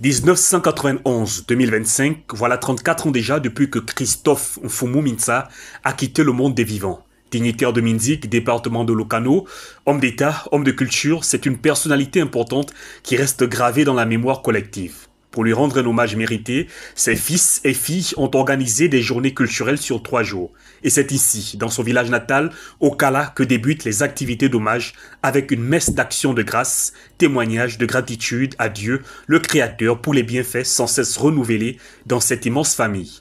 1991-2025, voilà 34 ans déjà depuis que Christophe Mfumu-Mintsa a quitté le monde des vivants. Dignitaire de Minzik, département de Lokano, homme d'État, homme de culture, c'est une personnalité importante qui reste gravée dans la mémoire collective. Pour lui rendre un hommage mérité, ses fils et filles ont organisé des journées culturelles sur 3 jours. Et c'est ici, dans son village natal, au Kala, que débutent les activités d'hommage avec une messe d'action de grâce, témoignage de gratitude à Dieu, le Créateur, pour les bienfaits sans cesse renouvelés dans cette immense famille.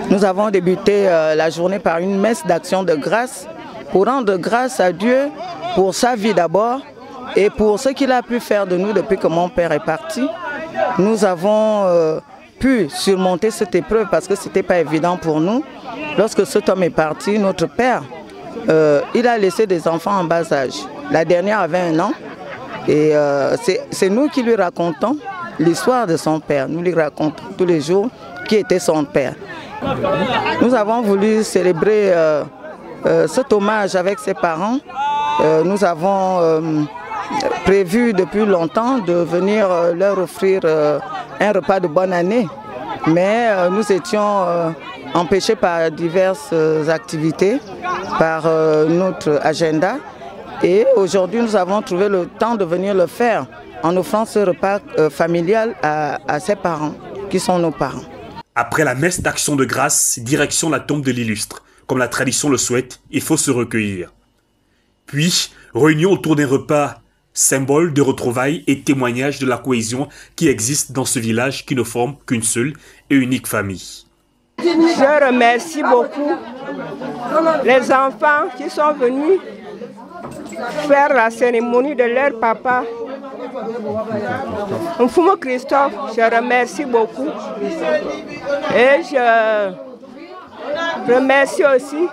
Nous avons débuté la journée par une messe d'action de grâce pour rendre grâce à Dieu pour sa vie d'abord et pour ce qu'il a pu faire de nous depuis que mon père est parti. Nous avons pu surmonter cette épreuve parce que ce n'était pas évident pour nous. Lorsque cet homme est parti, notre père, il a laissé des enfants en bas âge. La dernière avait 1 an et c'est nous qui lui racontons l'histoire de son père. Nous lui racontons tous les jours qui était son père. Nous avons voulu célébrer cet hommage avec ses parents. Nous avons prévu depuis longtemps de venir leur offrir un repas de bonne année. Mais nous étions empêchés par diverses activités, par notre agenda. Et aujourd'hui, nous avons trouvé le temps de venir le faire en offrant ce repas familial à ses parents, qui sont nos parents. Après la messe d'action de grâce, direction la tombe de l'illustre. Comme la tradition le souhaite, il faut se recueillir. Puis, réunion autour d'un repas, symbole de retrouvailles et témoignage de la cohésion qui existe dans ce village qui ne forme qu'une seule et unique famille. Je remercie beaucoup les enfants qui sont venus faire la cérémonie de leur papa. Mfumu Christophe, je remercie beaucoup. Et je remercie aussi,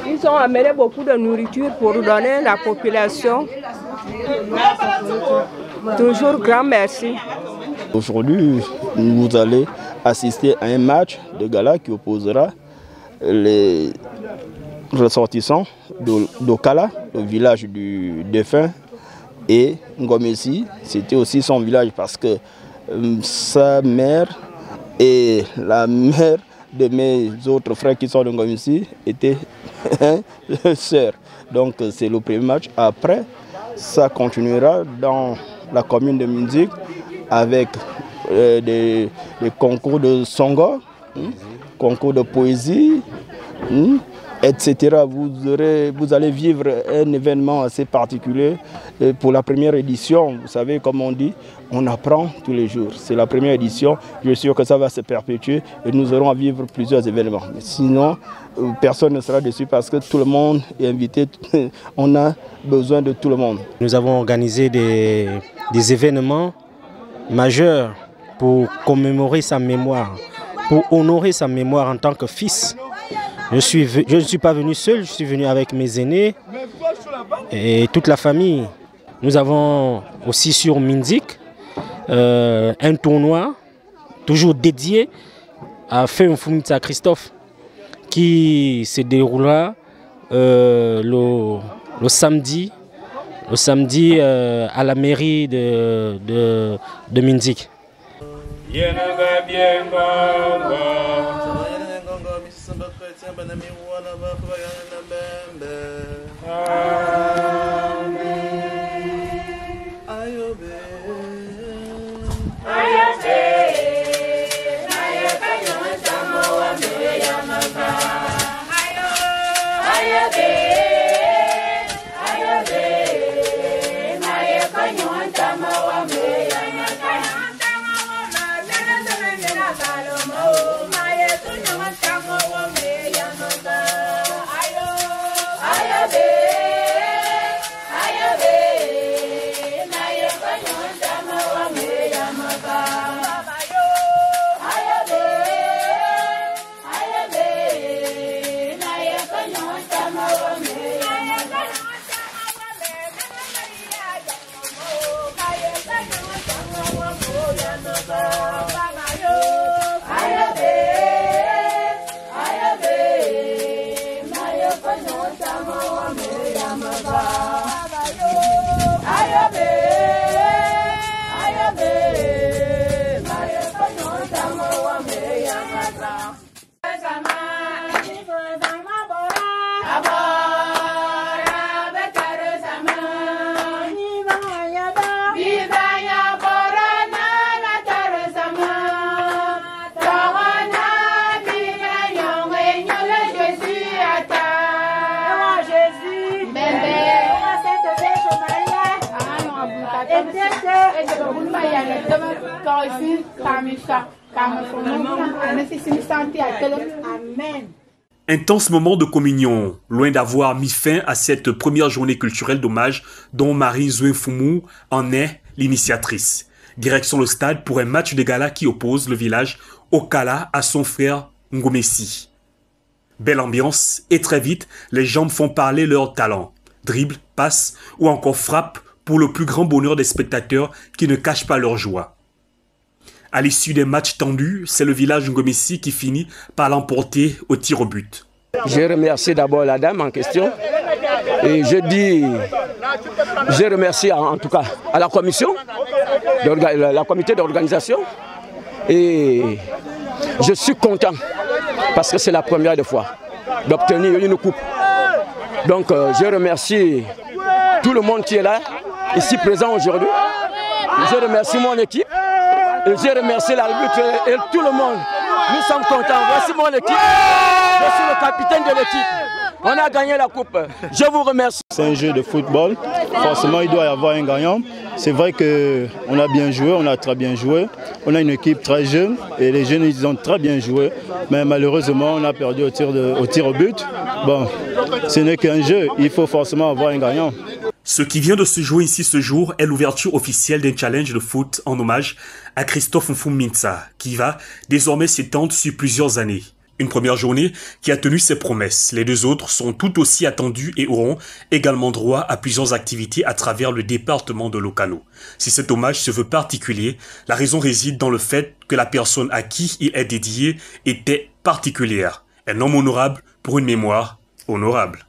ils ont amené beaucoup de nourriture pour donner à la population. Toujours grand merci. Aujourd'hui, vous allez assister à un match de gala qui opposera les ressortissants d'Okala, le village du défunt, et Ngomesi. C'était aussi son village parce que sa mère et la mère de mes autres frères qui sont de Ngomesi étaient sœurs. Donc c'est le premier match. Après, ça continuera dans la commune de Minzik avec des concours de songo, concours de poésie, etc. Vous allez vivre un événement assez particulier. Et pour la première édition, vous savez, comme on dit, on apprend tous les jours. C'est la première édition, je suis sûr que ça va se perpétuer et nous aurons à vivre plusieurs événements. Mais sinon, personne ne sera déçu parce que tout le monde est invité. On a besoin de tout le monde. Nous avons organisé des événements majeurs pour commémorer sa mémoire, pour honorer sa mémoire en tant que fils. Je ne suis pas venu seul, je suis venu avec mes aînés et toute la famille. Nous avons aussi sur Minzik un tournoi toujours dédié à Feu Mfumu-Mintsa Christophe qui se déroulera le samedi à la mairie de Minzik. Intense moment de communion, loin d'avoir mis fin à cette première journée culturelle d'hommage dont Marie Nzoué Mfumu en est l'initiatrice. Direction le stade pour un match de gala qui oppose le village Okala à son frère Ngomessi. Belle ambiance et très vite, les jambes font parler leur talent. Dribble, passe ou encore frappe pour le plus grand bonheur des spectateurs qui ne cachent pas leur joie. À l'issue des matchs tendus, c'est le village Ngomessi qui finit par l'emporter au tir au but. Je remercie d'abord la dame en question et je remercie en tout cas à la commission, la comité d'organisation, et je suis content parce que c'est la première fois d'obtenir une coupe. Donc je remercie tout le monde qui est là, ici présent aujourd'hui. Je remercie mon équipe. Et je remercie l'arbitre et tout le monde. Nous sommes contents. Voici mon équipe. Je suis le capitaine de l'équipe. On a gagné la coupe. Je vous remercie. C'est un jeu de football. Forcément, il doit y avoir un gagnant. C'est vrai qu'on a bien joué, on a très bien joué. On a une équipe très jeune et les jeunes, ils ont très bien joué. Mais malheureusement, on a perdu au tir au but. Bon, ce n'est qu'un jeu. Il faut forcément avoir un gagnant. Ce qui vient de se jouer ici ce jour est l'ouverture officielle d'un challenge de foot en hommage à Christophe Mfumu Mintsa, qui va désormais s'étendre sur plusieurs années. Une première journée qui a tenu ses promesses. Les deux autres sont tout aussi attendues et auront également droit à plusieurs activités à travers le département de Lokano. Si cet hommage se veut particulier, la raison réside dans le fait que la personne à qui il est dédié était particulière. Un homme honorable pour une mémoire honorable.